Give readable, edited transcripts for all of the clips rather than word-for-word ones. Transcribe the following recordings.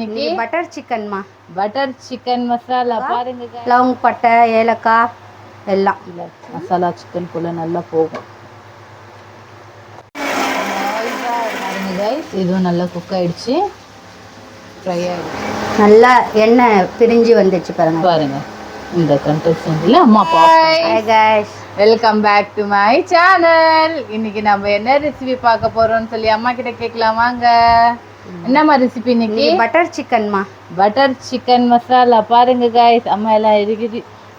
இன்னைக்கு butter சிக்கன்மா. Butter chicken masala பாருங்க. லவங்க பட்டை ஏலக்காய் எல்லாம் மசாலா சிக்கன் குள்ள நல்லா போகும். பாருங்க கைஸ், இதுவும் நல்லா குக் ஆயிடுச்சு, ஃப்ரை ஆயிடுச்சு, நல்லா எண்ணெய் பிரிஞ்சு வந்துச்சு பாருங்க. பாருங்க இந்த கன்சிஸ்டன்சில அம்மா hi guys, welcome back to my channel. இன்னைக்கு நம்ம என்ன ரெசிபி பார்க்க போறோம்னு சொல்லி அம்மா கிட்ட கேட்கலாம் வாங்க. என்னம்மா ரெசிபி இன்னைக்கு? பட்டர் சிக்கன்மா. பட்டர் சிக்கன் மசாலா பாருங்க கைஸ், அம்மா எல்லாம்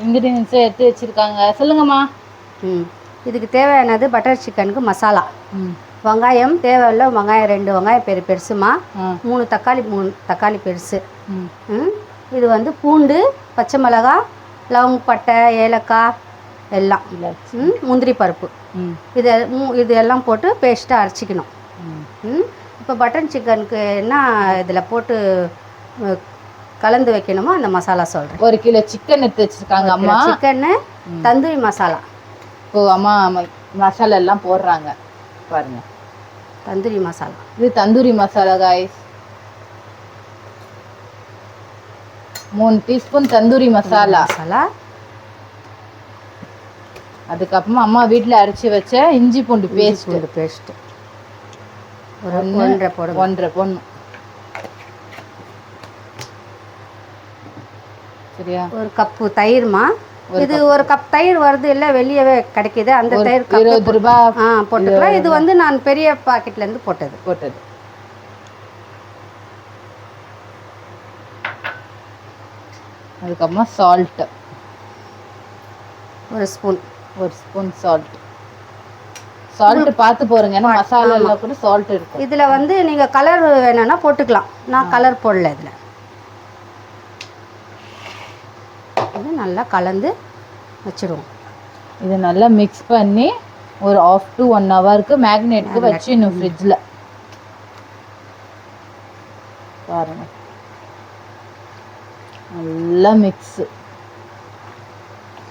இன்கிரீடியன்ஸும் எடுத்து வச்சிருக்காங்க. சொல்லுங்கம்மா. இதுக்கு தேவையானது பட்டர் சிக்கனுக்கு மசாலா. வெங்காயம் தேவையில்ல, வெங்காயம் 2 வெங்காயம் பெருசுமா, 3 தக்காளி பெருசு. இது வந்து பூண்டு, பச்சை மிளகாய், லவங்க பட்டை ஏலக்காய் எல்லாம், முந்திரி பருப்பு, இது எல்லாம் போட்டு பேஸ்ட்டாக அரைச்சிக்கணும். இப்போ பட்டர் சிக்கனுக்கு என்ன இதில் போட்டு கலந்து வைக்கணுமோ அந்த மசாலா சொல்கிறேன். 1 கிலோ சிக்கன் எடுத்து வச்சுருக்காங்க அம்மா. சிக்கன்னு தந்தூரி மசாலா. இப்போ அம்மா மசாலா எல்லாம் போடுறாங்க பாருங்க. தந்தூரி மசாலா, இது தந்தூரி மசாலா காய்ஸ். 3 டீஸ்பூன் தந்தூரி மசாலா. அதுக்கப்புறமா அம்மா வீட்டில் அரைச்சி வச்ச இஞ்சி பூண்டு பேஸ்ட்டு ஒரு 1.5 போடணும். சரியா? 1 கப்பு தயிர்மா. இது 1 கப் தயிர் வருது, இல்லை வெளியவே கிடைக்கிது, அந்த தயிர் 20 ரூபாய் போட்டுக்கலாம். இது வந்து நான் பெரிய பாக்கெட்லேருந்து போட்டது. அதுக்கப்புறமா சால்ட்டு 1 ஸ்பூன். 1 ஸ்பூன் சால்ட் பார்த்து போறீங்க, ஏன்னா மசாலால கூட சால்ட் இருக்கு. இதுல வந்து நீங்க கலர் வேணும்னா போட்டுக்கலாம், நான் கலர் போடல. இதுல இது நல்லா கலந்து வச்சிடுவோம். இது நல்லா மிக்ஸ் பண்ணி ஒரு 1/2 to 1 ஹவருக்கு மேக்னேட்க்கு வச்சிடணும் ஃப்ரிட்ஜில். பாருங்க நல்லா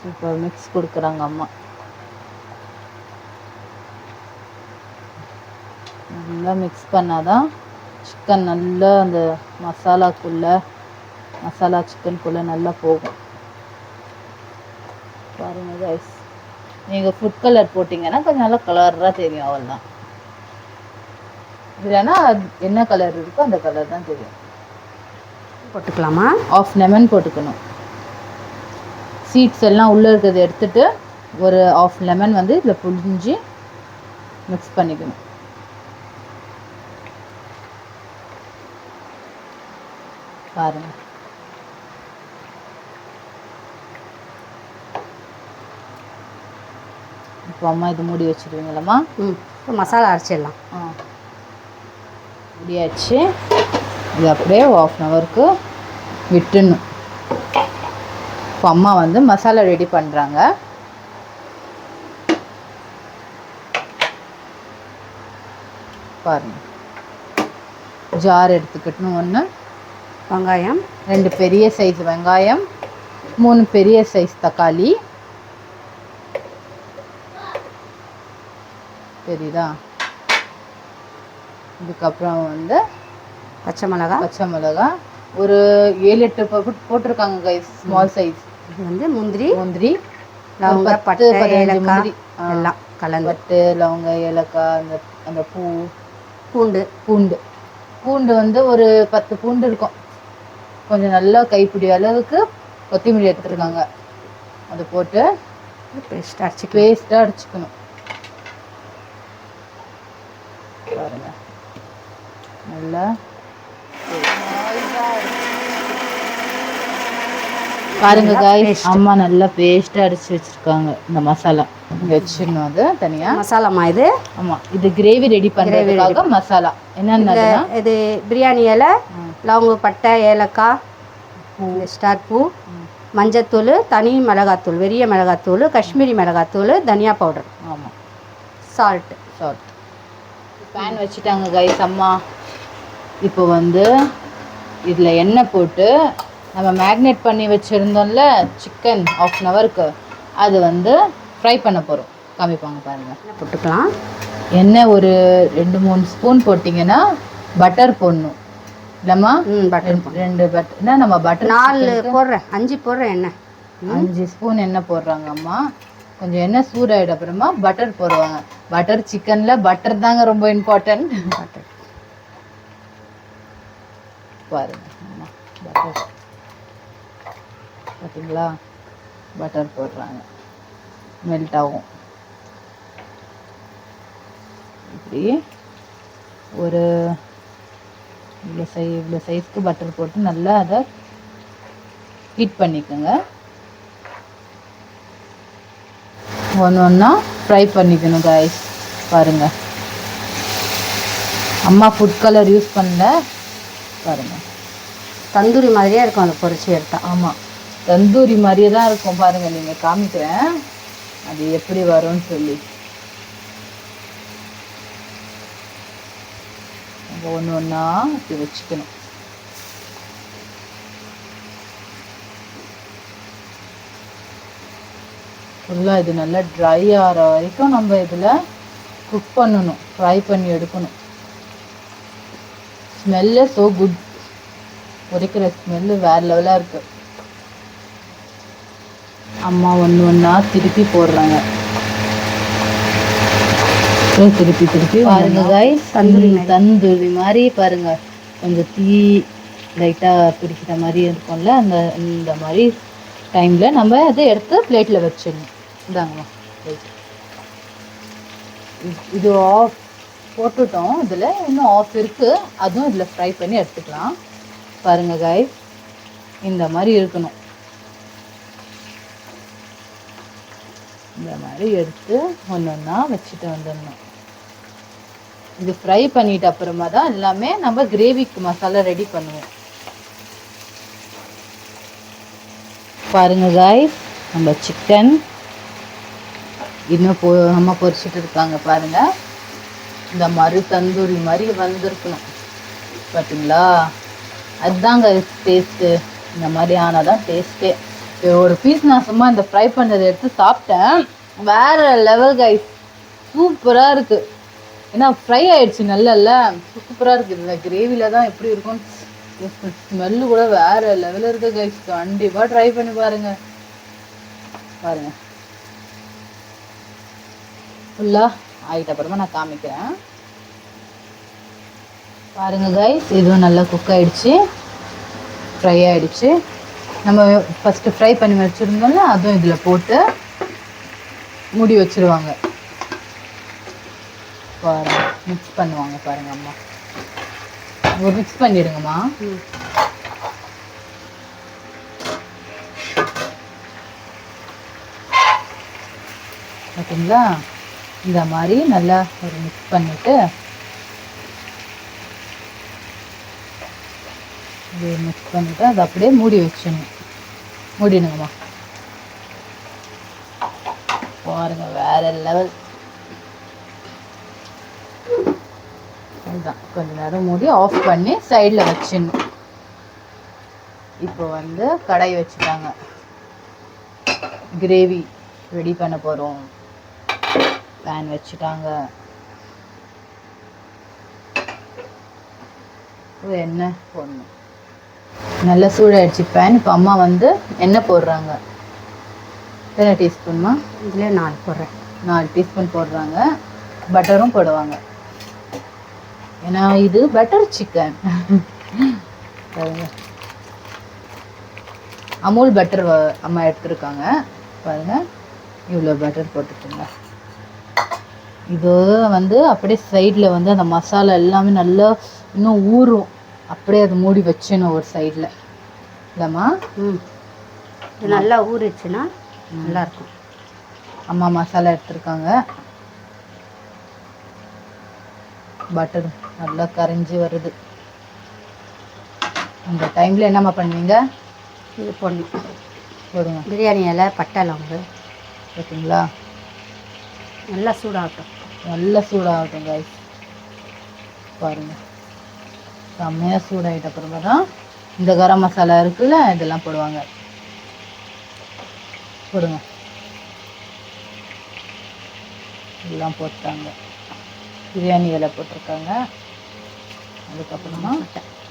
சூப்பர் மிக்ஸ் கொடுக்குறாங்க அம்மா. நல்லா மிக்ஸ் பண்ணாதான் சிக்கன் நல்லா அந்த மசாலா சிக்கனுக்குள்ளே நல்லா போகும். பாருங்க கைஸ், நீங்கள் ஃபுட் கலர் போட்டிங்கன்னா கொஞ்சம் நல்லா கலராக தெரியும், அவ்வளோதான். இல்லைன்னா என்ன கலர் இருக்கோ அந்த கலர் தான் தெரியும். போட்டுக்கலாமா? 1/2 லெமன் போட்டுக்கணும். சீட்ஸ் எல்லாம் உள்ளே இருக்கிறத எடுத்துட்டு ஒரு 1/2 லெமன் வந்து இதில் புழிஞ்சு மிக்ஸ் பண்ணிக்கணும். பாருங்க இப்போ அம்மா இது மூடி வச்சுருவீங்களம்மா? இப்போ மசாலா அரைச்சிடலாம். முடியாச்சு. இது அப்படியே 1/2 ஹவருக்கு விட்டுடணும். இப்போ அம்மா வந்து மசாலா ரெடி பண்ணுறாங்க. பாருங்க, ஜார் எடுத்துக்கிட்டணும். 1 வெங்காயம், 2 பெரிய சைஸ் வெங்காயம், 3 பெரிய சைஸ் தக்காளி, தெரியுதா? இதுக்கப்புறம் வந்து பச்சை மிளகா ஒரு 7-8 போட்டிருக்காங்க கைஸ், ஸ்மால் சைஸ். இது வந்து முந்திரி, லவங்க பட்டை ஏலக்காய் எல்லாம் கலந்து, பட்டை லவங்க ஏலக்காய், அந்த பூண்டு வந்து ஒரு 10 பூண்டு இருக்கும். கொஞ்சம் நல்லா கைப்பிடி அளவுக்கு கொத்தமல்லி எடுத்துருக்காங்க. அதை போட்டு பேஸ்ட்டாக அடிச்சுக்கணும். பாருங்க நல்லா பாருங்க காய்ஸ், அம்மா நல்லா பேஸ்ட்டாக அடிச்சு வச்சிருக்காங்க. இந்த மசாலா இங்கே வச்சிடணும், அது தனியாக மசாலாமா இது. ஆமாம், இது கிரேவி ரெடி பண்ணுறதுக்காக மசாலா. என்னென்ன இது பிரியாணி இலை, லவங்க பட்டை ஏலக்காய், ஸ்டார் பூ, மஞ்சத்தூள், தனி மிளகாத்தூள், வெறிய மிளகாத்தூள், காஷ்மீரி மிளகாத்தூள், தனியா பவுடர், ஆமாம், சால்ட். பேன் வச்சுட்டாங்க கைஸ் அம்மா. இப்போ வந்து இதில் எண்ணெய் போட்டு நம்ம மேக்னேட் பண்ணி வச்சுருந்தோம்ல சிக்கன் 1/2 ஹவருக்கு, அது வந்து ஃப்ரை பண்ண போகிறோம். காமிப்பாங்க பாருங்கள். போட்டுக்கலாம். எண்ணெய் ஒரு 2-3 ஸ்பூன் போட்டிங்கன்னா பட்டர் போடணும். இல்லைம்மா? பட்டர் 2 பட்டர் நம்ம பட்டர் 4 போடுறேன், 5 போடுறேன் எண்ணெய். 5 ஸ்பூன் எண்ணெய் போடுறாங்க அம்மா. கொஞ்சம் எண்ணெய் சூடாயிட அப்புறமா பட்டர் போடுவாங்க. பட்டர் சிக்கன்ல பட்டர் தாங்க ரொம்ப இம்பார்ட்டன்ட். பட்டர் பாருங்க அம்மா, பட்டர் பார்த்தீங்களா? பட்டர் போடுறாங்க, மெல்ட் ஆகும். இப்படி ஒரு இவ்வளோ சைஸ்க்கு பட்டர் போட்டு நல்லா அதை ஹீட் பண்ணிக்கோங்க. ஒன்றா ஃப்ரை பண்ணிக்கணும் காய்ஸ். பாருங்க, அம்மா ஃபுட் கலர் யூஸ் பண்ணல. பாருங்க, தந்தூரி மாதிரியே இருக்கும் அதை பொரிச்சு எடுத்தா. ஆமாம், தந்தூரி மாதிரியே தான் இருக்கும். பாருங்கள், நீங்கள் காமிக்கிறேன் அது எப்படி வரும்னு சொல்லி. ஒன்று ஒன்றா இப்படி வச்சுக்கணும். ஃபுல்லாக இது நல்லா ட்ரை ஆகிற வரைக்கும் நம்ம இதில் குக் பண்ணணும், ஃப்ரை பண்ணி எடுக்கணும். ஸ்மெல்லே ஸோ குட். உரைக்கிற ஸ்மெல்லு வேறு லெவலாக இருக்குது. அம்மா ஒன்று ஒன்றா திருப்பி போடுறாங்க. திருப்பி பாருங்க காய்ஸ், தந்தூரி மாதிரி பாருங்க. கொஞ்சம் தீ லைட்டாக பிடிக்கிற மாதிரி இருக்கும்ல, இந்த மாதிரி டைமில் நம்ம அதை எடுத்து பிளேட்டில் வச்சிடணும். இதாங்கம்மா ரைட். இது ஆஃப் போட்டுட்டோம். இதில் இன்னும் ஆஃப் இருக்குது, அதுவும் இதில் ஃப்ரை பண்ணி எடுத்துக்கலாம். பாருங்க காய்ஸ், இந்த மாதிரி இருக்கணும். இந்த மாதிரி எடுத்து ஒன்று ஒன்றா வச்சுட்டு வந்துடணும். இது ஃப்ரை பண்ணிட்டு அப்புறமா தான் எல்லாமே நம்ம கிரேவிக்கு மசாலா ரெடி பண்ணுவோம். பாருங்க காய்ஸ், நம்ம சிக்கன் இன்னும் அம்மா பொரிச்சிட்டு இருக்காங்க. பாருங்க, இந்த மாதிரி தந்தூரி மாதிரி வந்திருக்கணும். பார்த்தீங்களா? அதுதாங்க டேஸ்ட்டு. இந்த மாதிரி ஆனால் தான் டேஸ்ட்டே. ஒரு பீஸ் நான் சும்மா இந்த ஃப்ரை பண்ணதை எடுத்து சாப்பிட்டேன். வேறு லெவல் கைஸ், சூப்பராக இருக்குது. ஏன்னா ஃப்ரை ஆயிடுச்சு நல்லா, சூப்பராக இருக்குது. இந்த கிரேவியில் தான் எப்படி இருக்கும்னு ஸ்மெல்லு கூட வேறு லெவலில் இருக்குது கைஸ். கண்டிப்பாக ட்ரை பண்ணி பாருங்கள். பாருங்கள், ஃபுல்லாக ஆகிட்ட அப்புறமா நான் காமிக்கிறேன். பாருங்கள் கைஸ், இதுவும் நல்லா குக் ஆகிடுச்சு, ஃப்ரை ஆகிடுச்சு. நம்ம ஃபஸ்ட்டு ஃப்ரை பண்ணி வச்சுருந்தோம்ல, அதுவும் இதில் போட்டு மூடி வச்சுருவாங்க. பாருங்க, மிக்ஸ் பண்ணுவாங்க. பாருங்கள் அம்மா, ஒரு மிக்ஸ் பண்ணிவிடுங்கம்மா. பார்த்தீங்களா? இந்த மாதிரி நல்லா ஒரு மிக்ஸ் பண்ணிவிட்டு இது மிக்ஸ் பண்ணிவிட்டு அதை அப்படியே மூடி வச்சிடணும். மூடிடுங்கம்மா. பாருங்க, வேற லெவல். அதுதான், கொஞ்ச நேரம் மூடி ஆஃப் பண்ணி சைடில் வச்சிடணும். இப்போ வந்து கடாய் வச்சுட்டாங்க, கிரேவி ரெடி பண்ண போகிறோம். பேன் வச்சுட்டாங்க, எண்ணெய் போடணும். நல்லா சூடாயிடுச்சு பேன். இப்போ அம்மா வந்து எண்ணெய் போடுறாங்க. எத்தனை டீஸ்பூன்மா? இதில் 4 போடுறேன். 4 டீஸ்பூன் போடுறாங்க. பட்டரும் போடுவாங்க, ஏன்னா இது பட்டர் சிக்கன். அமுல் பட்டர் அம்மா எடுத்துருக்காங்க. பாருங்க, இவ்வளோ பட்டர் போட்டுக்கோங்க. இது வந்து அப்படியே சைடில் வந்து அந்த மசாலா எல்லாமே நல்லா இன்னும் ஊறும். அப்படியே அது மூடி வச்சிடணும் ஒரு சைடில். இல்லைம்மா? இது நல்லா ஊறிச்சுன்னா நல்லாயிருக்கும். அம்மா மசாலா எடுத்துருக்காங்க. பட்டர் நல்லா கரைஞ்சி வருது. இந்த டைமில் என்னம்மா பண்ணுவீங்க? இது போடணும், போடுங்க. பிரியாணி இலை, பட்டை, லவங்கு. பார்த்தீங்களா? நல்லா சூடாகட்டும், நல்லா சூடாகட்டும் காய்ஸ். பாருங்கள், செம்மையாக சூடாகிட்ட அப்புறமா தான் இந்த கரம் மசாலா இருக்குல்ல, இதெல்லாம் போடுவாங்க. போடுங்க. எல்லாம் போட்டாங்க. பிரியாணி இலை போட்டிருக்காங்க. அதுக்கப்புறமா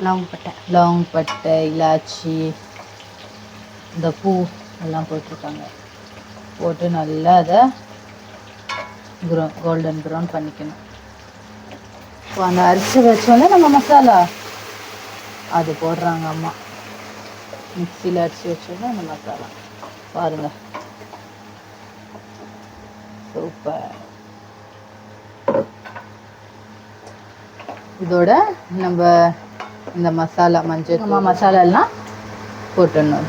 லவங்க பட்டை, இலாச்சி, இந்த பூ எல்லாம் போட்டிருக்காங்க. போட்டு நல்லா அதை கோல்டன் ப்ரௌன் பண்ணிக்கணும். இப்போ அந்த அரிசி வச்சோன்னே நம்ம மசாலா அது போடுறாங்க அம்மா. மிக்சியில் அரிசி வச்சோன்னே அந்த மசாலா பாருங்கள், சூப்பர். இதோட நம்ம இந்த மசாலா மஞ்சள் மசாலா எல்லாம் போட்டுடணும்.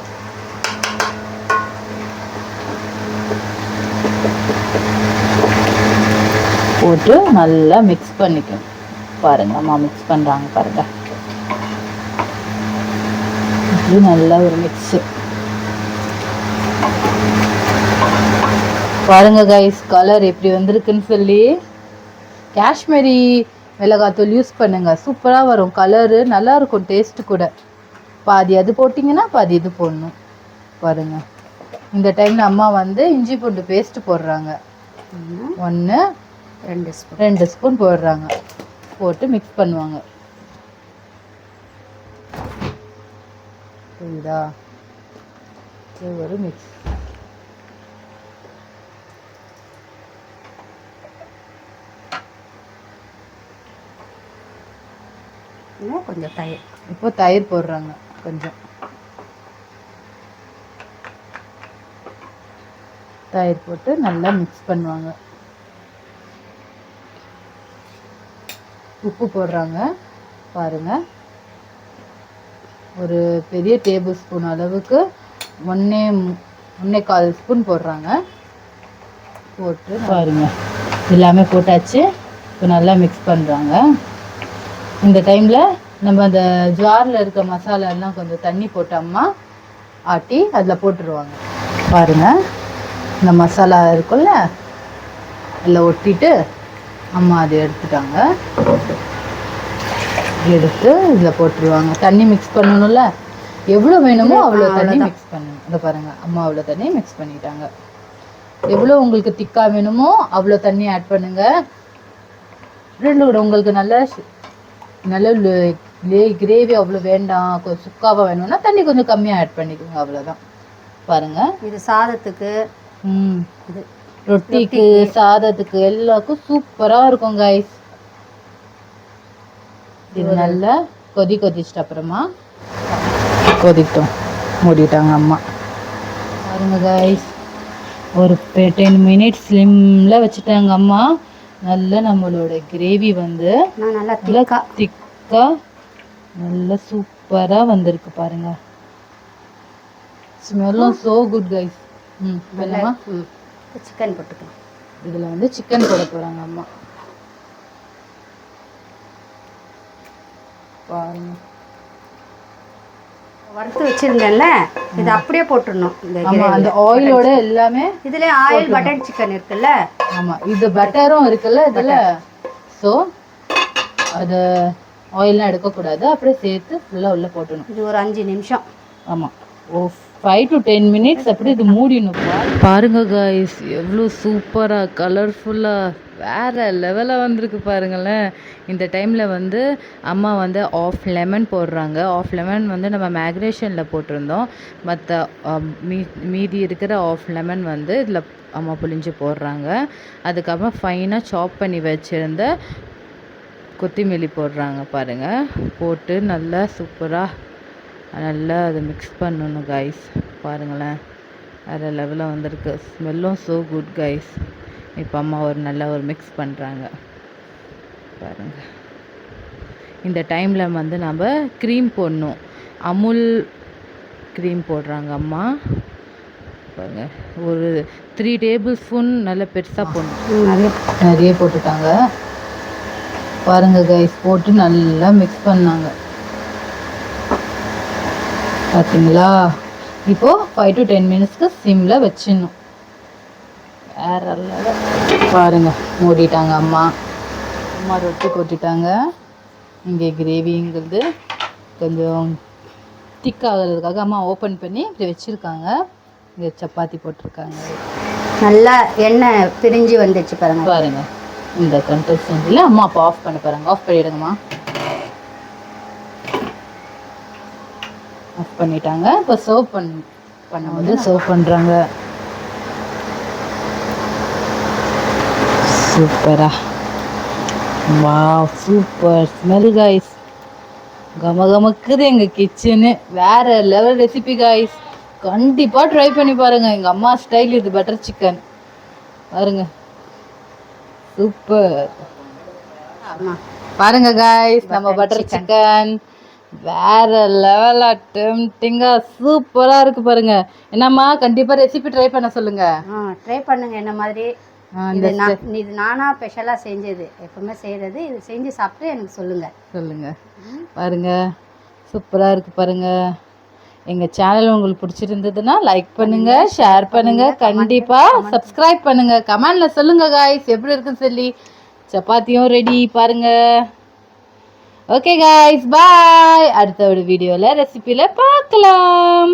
போட்டு நல்லா மிக்ஸ் பண்ணிக்கணும். பாருங்க அம்மா மிக்ஸ் பண்ணுறாங்க பாருங்க. இது நல்லா ஒரு மிக்ஸு. பாருங்க கைஸ், கலர் எப்படி வந்திருக்குன்னு சொல்லி. காஷ்மீரி மிளகாத்தூள் யூஸ் பண்ணுங்க, சூப்பராக வரும். கலரு நல்லா இருக்கும், டேஸ்ட்டு கூட. பாதி அது போட்டிங்கன்னா பாதி இது போடணும். பாருங்க, இந்த டைமில் அம்மா வந்து இஞ்சி பூண்டு பேஸ்ட்டு போடுறாங்க. 2 ஸ்பூன் போடுறாங்க. போட்டு மிக்ஸ் பண்ணுவாங்க. புரியுதா? இது ஒரு மிக்ஸ். கொஞ்சம் தயிர், இப்போ தயிர் போடுறாங்க கொஞ்சம். தயிர் போட்டு நல்லா மிக்ஸ் பண்ணுவாங்க. உப்பு போடுறாங்க பாருங்க. ஒரு பெரிய டேபிள் ஸ்பூன் அளவுக்கு 1.25 ஸ்பூன் போடுறாங்க. போட்டு பாருங்க எல்லாமே போட்டாச்சு. இப்போ நல்லா மிக்ஸ் பண்ணுறாங்க. இந்த டைமில் நம்ம அந்த ஜாரில் இருக்க மசாலா எல்லாம் கொஞ்சம் தண்ணி போட்டோம்னா ஆட்டி அதில் போட்டுருவாங்க. பாருங்கள், இந்த மசாலா இருக்குல்ல அதில் ஒட்டிட்டு அம்மா அதை எடுத்துட்டாங்க. எடுத்து இதில் போட்டுருவாங்க. தண்ணி மிக்ஸ் பண்ணணும்ல, எவ்வளோ வேணுமோ அவ்வளோ தண்ணி மிக்ஸ் பண்ணணும். இதை பாருங்கள், அம்மா அவ்வளோ தண்ணி மிக்ஸ் பண்ணிட்டாங்க. எவ்வளோ உங்களுக்கு திக்காக வேணுமோ அவ்வளோ தண்ணி ஆட் பண்ணுங்க. உங்களுக்கு நல்ல கிரேவி அவ்வளோ வேண்டாம், கொஞ்சம் சுக்காவாக வேணும்னா தண்ணி கொஞ்சம் கம்மியாக ஆட் பண்ணிக்கோங்க, அவ்வளோதான். பாருங்கள், இது சாதத்துக்கு, இது ரொட்டிக்கு, சாதத்துக்கு எல்லாருக்கும் சூப்பராக இருக்கும் கைஸ். இது நல்லா கொதிச்சிட்டு அப்புறமா கொதிட்டோம், மூடிட்டாங்க அம்மா. பாருங்க கைஸ், ஒரு 10 மினிட்ஸ் ஸ்லிம்மில் வச்சுட்டாங்க அம்மா. நல்லா நம்மளோட கிரேவி வந்து நல்லா திக்கா நல்லா சூப்பராக வந்திருக்கு பாருங்க. ஸ்மெல்லும் சோ குட் கைஸ். வேணாமா சிக்கன் போட்டுக்கலாம். இதில் வந்து சிக்கன் போட போகிறாங்க அம்மா. பாருங்க, வறுத்து வச்சிருந்தேன்ல, இது அப்படியே போட்டுடணும். அந்த ஆயிலோட எல்லாமே இதுல ஆயில் பட்டர் சிக்கன் இருக்குல்ல. ஆமா, இது பட்டரும் இருக்குல்ல இதுல. ஸோ அது ஆயில்லாம் எடுக்கக்கூடாது, அப்படியே சேர்த்து ஃபுல்லாக உள்ள போட்டணும். இது ஒரு 5 நிமிஷம். ஆமாம், 5 to 10 மினிட்ஸ் அப்படி இது மூடிடணும். பாருங்க கைஸ், எவ்வளோ சூப்பராக கலர்ஃபுல்லாக வேறு லெவலாக வந்திருக்கு பாருங்களேன். இந்த டைமில் வந்து அம்மா வந்து ஆஃப் லெமன் போடுறாங்க. ஆஃப் லெமன் வந்து நம்ம மேக்னேஷனில் போட்டிருந்தோம். மற்ற மீதி இருக்கிற ஆஃப் லெமன் வந்து இதில் அம்மா புளிஞ்சு போடுறாங்க. அதுக்கப்புறம் ஃபைனாக சாப் பண்ணி வச்சுருந்த கொத்தமல்லி போடுறாங்க பாருங்கள். போட்டு நல்லா சூப்பராக நல்லா அதை மிக்ஸ் பண்ணணும் கைஸ். பாருங்களேன், வேறு லெவலில் வந்திருக்கு. ஸ்மெல்லும் ஸோ குட் கைஸ். இப்போ அம்மா நல்லா ஒரு மிக்ஸ் பண்ணுறாங்க பாருங்கள். இந்த டைமில் வந்து நம்ம க்ரீம் போடணும். அமுல் க்ரீம் போடுறாங்க அம்மா பாருங்கள். ஒரு 3 டேபிள் ஸ்பூன் நல்லா பெருசாக போடணும். நிறைய போட்டுட்டாங்க பாருங்கள் கைஸ். போட்டு நல்லா மிக்ஸ் பண்ணாங்க பார்த்தீங்களா. இப்போது 5 to 10 மினிட்ஸ்க்கு சிம்மில் வச்சிடணும். வேற பாருங்க, மூடிட்டாங்க அம்மா. அம்மா ரொட்டி போட்டுட்டாங்க. இங்கே கிரேவிங்கிறது கொஞ்சம் திக்காகிறதுக்காக அம்மா ஓப்பன் பண்ணி இப்படி வச்சுருக்காங்க. இங்கே சப்பாத்தி போட்டிருக்காங்க. நல்லா எண்ணெய் பிரிஞ்சு வந்துச்சு பாருங்க. பாருங்க, இந்த கன்சிஸ்டன்சியில் அம்மா அப்போ ஆஃப் பண்ண பாருங்க. ஆஃப் பண்ணிவிடுங்கம்மா. ஆஃப் பண்ணிட்டாங்க. இப்போ சர்வ் பண்ணும்போது சர்வ் பண்ணுறாங்க. சூப்பரா, வாவ் சூப்பர் ஸ்மெல் கைஸ். கமகமக்குது எங்கள் கிச்சனு. வேறு லெவல் ரெசிபி கைஸ். கண்டிப்பாக ட்ரை பண்ணி பாருங்கள். எங்கள் அம்மா ஸ்டைல் இது பட்டர் சிக்கன் பாருங்க. சூப்பர். பாருங்க கைஸ், நம்ம பட்டர் சிக்கன் வேற லெவலா டெம்டிங்கா சூப்பரா இருக்கு பாருங்க. என்னம்மா கண்டிப்பா ரெசிபி ட்ரை பண்ண சொல்லுங்க. ட்ரை பண்ணுங்க. என்ன மாதிரி இது நானா ஸ்பெஷலா செஞ்சது, எப்பவுமே செய்யறது. இது செஞ்சு சாப்பிட்டு எனக்கு சொல்லுங்க. பாருங்க சூப்பரா இருக்கு பாருங்க. எங்க சேனல் உங்களுக்கு பிடிச்சிருந்ததுன்னா லைக் பண்ணுங்க, ஷேர் பண்ணுங்க, கண்டிப்பா சப்ஸ்கிரைப் பண்ணுங்க. கமெண்ட்ல சொல்லுங்க கைஸ் எப்படி இருக்குன்னு சொல்லி. சப்பாத்தியும் ரெடி பாருங்க. ஓகே கைஸ், பாய். அடுத்த ஒரு வீடியோல ரெசிபில பார்க்கலாம்.